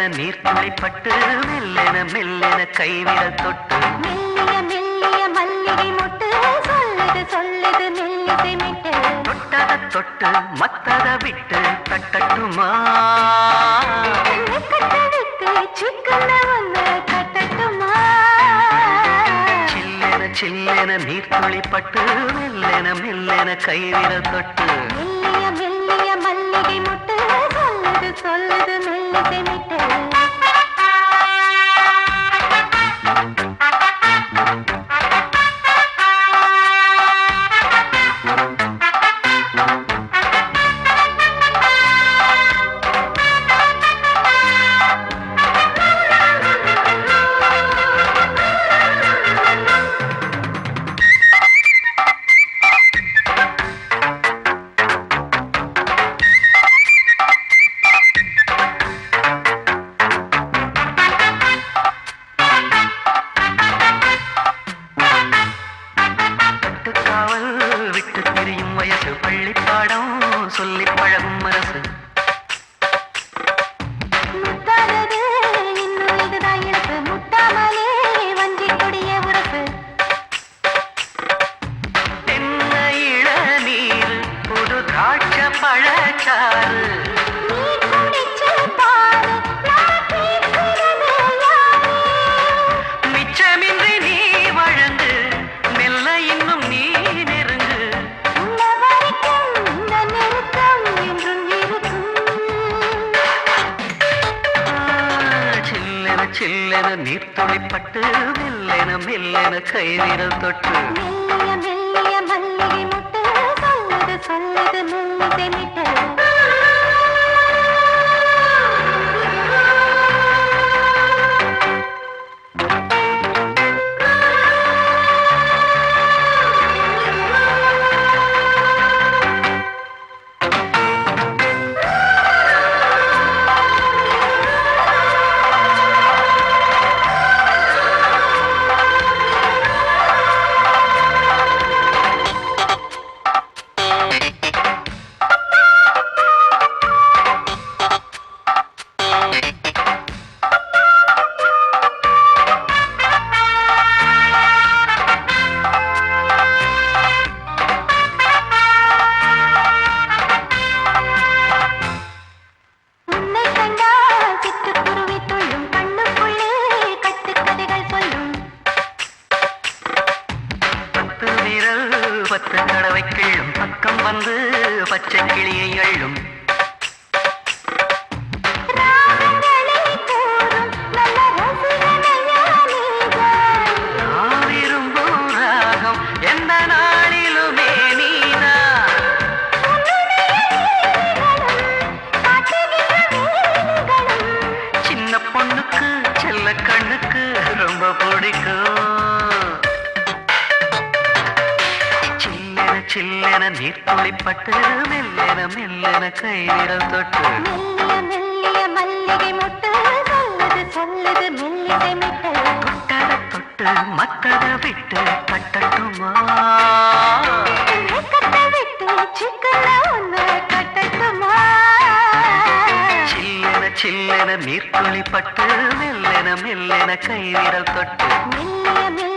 சில்லென நீர்த்துளிப்பட்டு மெல்லென மெல்லென கைவிரல் தொட்டு மெல்லிய மெல்லிய மல்லிகை மொட்டு சொல்லுது சொல்லுது மெல்லிசை மிட்டு தொட்டத தொட்டு மத்தத விட்டு தட்டட்டுமா கட்ட விட்டு சிக்கன ஒன்று கட்டட்டுமா சில்லென சில்லென நீர்த்துளிப்பட்டு மெல்லென மெல்லென கைவிரல் தொட்டு மெல்லிய மெல்லிய மல்லிகை மொட்டு சொல்லுது சொல்லுது மெல்லிசை மிட்டு விட்டு திரியும் வயசு பள்ளிப்பாடம் சொல்லி பழகும் மனசு முத்தானது இன்னும் இதுதான் எனக்கு முட்டாமலே வஞ்சி கொடிய உறப்பு தென்ன இளநீர் புது திராட்ச பழச்சாறு நீர் குடிச்சு பாரு நான் கேட்கிறது யாரு மிச்சமின்றி நீ வழங்கு மெல்ல இன்னும் நீ நெருங்கு உள்ள வரைக்கும் இந்த நெருக்கம் என்றும் இருக்கும் சில்லென சில்லென நீர்த்துளிப்பட்டு மெல்லென மெல்லென கைவிரல் தொட்டு மெல்லிய மெல்லிய மல்லிகை முட்டு சொல்லுது சொல்லுது மெல்லிசை மிட்டு உன்னை கண்டால் சிட்டுக்குருவி துள்ளும் கண்ணுக்குள்ளே கட்டுக்கதைகள் சொல்லும் பத்து விரல் பத்து தடவை கிள்ளும் பக்கம் வந்து பச்சை கிளியை அள்ளும் ராகங்களை கூறும் நல்ல ரசிகனையா நீதான் நான் விரும்பும் ராகம் எந்த நாளிலுமே நீதான் சின்ன பொண்ணுக்கு செல்ல கண்ணுக்கு ரொம்ப பிடிக்கும் சில்லென சில்லென நீர்த்துளிப்பட்டு மெல்லென மெல்லென கைவிரல் தொட்டு மெல்லிய மெல்லிய மல்லிகை மொட்டு சொல்லுது சொல்லுது மெல்லிசை மிட்டு தொட்டத தொட்டு மத்தத விட்டு தட்டட்டுமா கட்ட விட்டு சிக்கன ஒன்று கட்டட்டுமா சில்லென சில்லென நீர்த்துளிப்பட்டு மெல்லென மெல்லென கைவிரல் தொட்டு மெல்லிய